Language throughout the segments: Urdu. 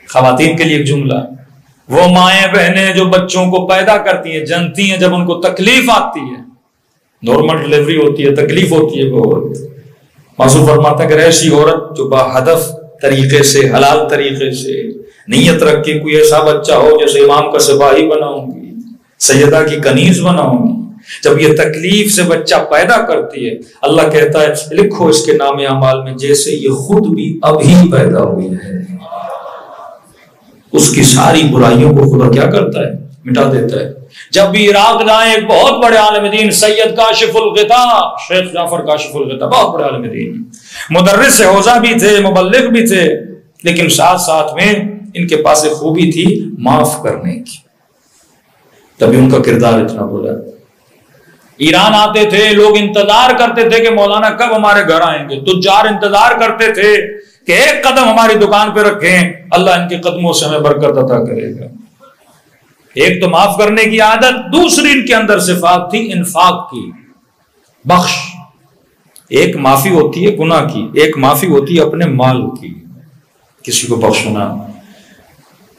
خواتین کے لیے ایک جملہ، وہ مائیں بہنیں جو بچوں کو پیدا کرتی ہیں جانتی ہیں جب ان کو تکلیف آتی ہے، نارمل ڈلیوری ہوتی ہے، تکلیف ہوتی ہے بہت، موضوع فرماتا ہے کہ ایسی عورت جو با ہدف طریقے سے، حلال طریقے سے نیت رکھ کے کوئی ایسا بچہ ہو جیسے امام کا سپاہی بناؤں گی، سیدہ کی کنیز بناؤں گی، جب یہ تکلیف سے بچہ پیدا کرتی ہے اللہ کہتا ہے لکھو اس کے نام اعمال میں جیسے یہ خود بھی ابھی پیدا ہوئی ہے۔ اس کی ساری برائیوں کو خدا کیا کرتا ہے؟ مٹا دیتا ہے۔ جب بھی عراق جائیں ایک بہت بڑے عالم دین سید کاشف الغطاء، شیخ جعفر کاشف الغطاء، بہت بڑے عالم دین، مدرس حوزہ بھی تھے، مبلغ بھی تھے، لیکن ساتھ ساتھ میں ان کے پاس ایک خوبی تھی معاف کرنے کی، تبھی ان کا کردار اتنا بولا۔ ایران آتے تھے، لوگ انتظار کرتے تھے کہ مولانا کب ہمارے گھر آئیں گے، تجار انتظار کرتے تھے کہ ایک قدم ہماری دکان پہ رکھیں، اللہ ان کے قدموں سے ہمیں برکت عطا کرے گا۔ ایک تو معاف کرنے کی عادت، دوسری ان کے اندر صفات تھی انفاق کی، بخش۔ ایک معافی ہوتی ہے گناہ کی، ایک معافی ہوتی ہے اپنے مال کی، کسی کو بخشنا۔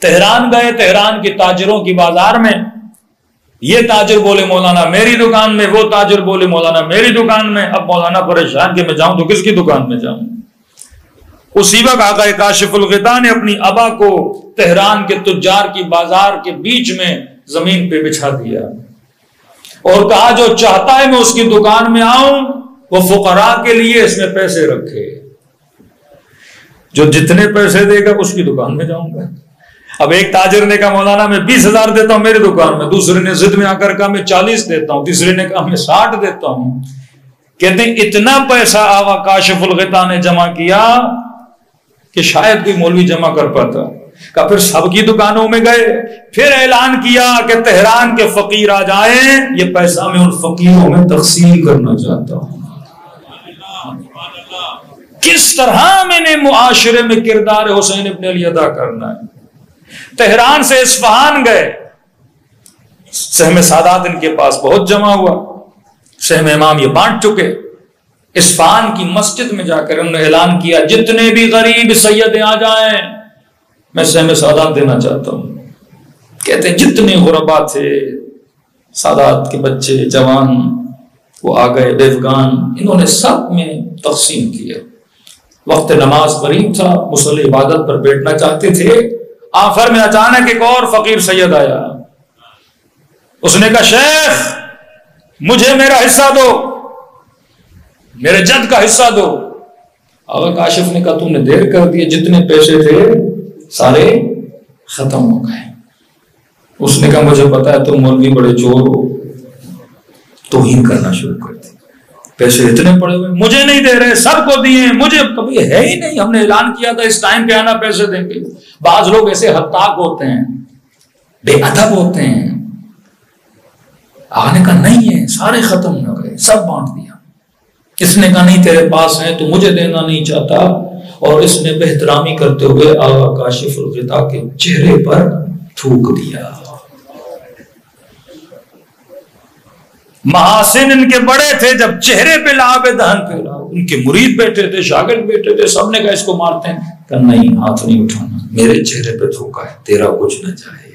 تہران گئے، تہران کے تاجروں کی بازار میں، یہ تاجر بولے مولانا میری دکان میں، وہ تاجر بولے مولانا میری دکان میں۔ اب مولانا پریشان کہ میں جاؤں تو کس کی دکان میں جاؤں؟ اسی وقت آقا کاشف الغطاء نے اپنی ابا کو تہران کے تجار کی بازار کے بیچ میں زمین پہ بچھا دیا اور کہا جو چاہتا ہے میں اس کی دکان میں آؤں وہ فقراء کے لیے اس میں پیسے رکھے، جو جتنے پیسے دے گا اس کی دکان میں جاؤں گا۔ اب ایک تاجر نے کہا مولانا میں 20,000 دیتا ہوں میری دکان میں، دوسرے نے ضد میں آ کر کہا میں 40 دیتا ہوں، تیسرے نے کہا میں 60 دیتا ہوں۔ کہتے ہیں اتنا پیسہ آقا کاشف الغطاء نے جمع کیا کہ شاید کوئی مولوی جمع کر پاتا۔ کہ پھر سب کی دکانوں میں گئے، پھر اعلان کیا کہ تہران کے فقیر آ جائیں، یہ پیسہ میں ان فقیروں میں تقسیم کرنا چاہتا ہوں۔ کس طرح میں نے معاشرے میں کردار حسین ابن علی ادا کرنا ہے۔ تہران سے اصفہان گئے، سہم سادات ان کے پاس بہت جمع ہوا، سہم امام یہ بانٹ چکے۔ اصفہان کی مسجد میں جا کر انہوں نے اعلان کیا جتنے بھی غریب سیدیں آ جائیں میں سہم سادات دینا چاہتا ہوں۔ کہتے ہیں جتنے غربا تھے، سادات کے بچے جوان، وہ آ گئے، دیوگان، انہوں نے سب میں تقسیم کیا۔ وقت نماز قریب تھا، مصلی عبادت پر بیٹھنا چاہتے تھے، آخر میں اچانک ایک اور فقیر سید آیا، اس نے کہا شیخ مجھے میرا حصہ دو، میرے جد کا حصہ دو۔ آقا کاشف نے کہا تم نے دیر کر دی، جتنے پیسے تھے سارے ختم ہو گئے۔ اس نے کہا مجھے پتا ہے تم مولوی بڑے چور ہو، توہین کرنا شروع کر دی، پیسے اتنے پڑے ہوئے مجھے نہیں دے رہے، سب کو دیے، مجھے کبھی ہے ہی نہیں، ہم نے اعلان کیا تھا اس ٹائم پہ آنا پیسے دیں گے۔ بعض لوگ ایسے حقاق ہوتے ہیں، بے ادب ہوتے ہیں، آنے کا نہیں ہے، سارے ختم ہو گئے، سب بانٹ دیا۔ اس نے کہا نہیں تیرے پاس ہے تو مجھے دینا نہیں چاہتا، اور اس نے بہترامی کرتے ہوئے آقا کاشف الغطاء کے چہرے پر تھوک دیا۔ محاسن ان کے بڑے تھے، جب چہرے پہ لعاب دہن پہ لاؤ، ان کے مرید بیٹھے تھے، شاگرد بیٹھے تھے، سب نے کہا اس کو مارتے ہیں، کہ نہیں ہاتھ نہیں اٹھانا، میرے چہرے پہ تھوکا ہے، تیرا کچھ نہ جائے۔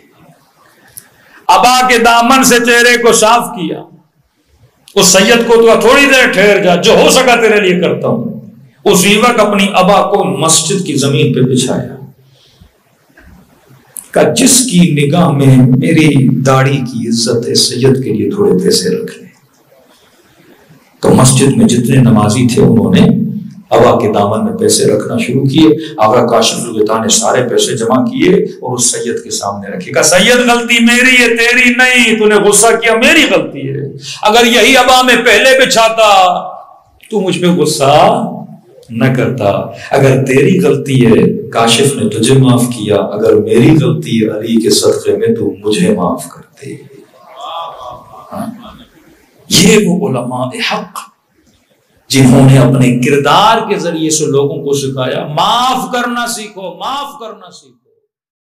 ابا کے دامن سے چہرے کو صاف کیا، اس سید کو تو تھوڑی دیر ٹھہر جا، جو ہو سکا تیرے لیے کرتا ہوں۔ اسی وقت اپنی ابا کو مسجد کی زمین پہ بچھایا، کہ جس کی نگاہ میں میری داڑھی کی عزت ہے سید کے لیے تھوڑے پیسے رکھ لیں۔ تو مسجد میں جتنے نمازی تھے انہوں نے ابا کے دامن میں پیسے رکھنا شروع کیے۔ آقا کاشف الغطاء نے سارے پیسے جمع کیے اور اس سید کے سامنے رکھے، کہا سید غلطی میری ہے تیری نہیں، تو نے غصہ کیا میری غلطی ہے، اگر یہی ابا میں پہلے بچھاتا تو مجھ پہ غصہ نہ کرتا، اگر تیری غلطی ہے کاشف نے تجھے معاف کیا، اگر میری غلطی ہے علی کے صدقے میں تو مجھے معاف کر دے۔ یہ وہ علماء حق جنہوں نے اپنے کردار کے ذریعے سے لوگوں کو سکھایا معاف کرنا سیکھو، معاف کرنا سیکھو۔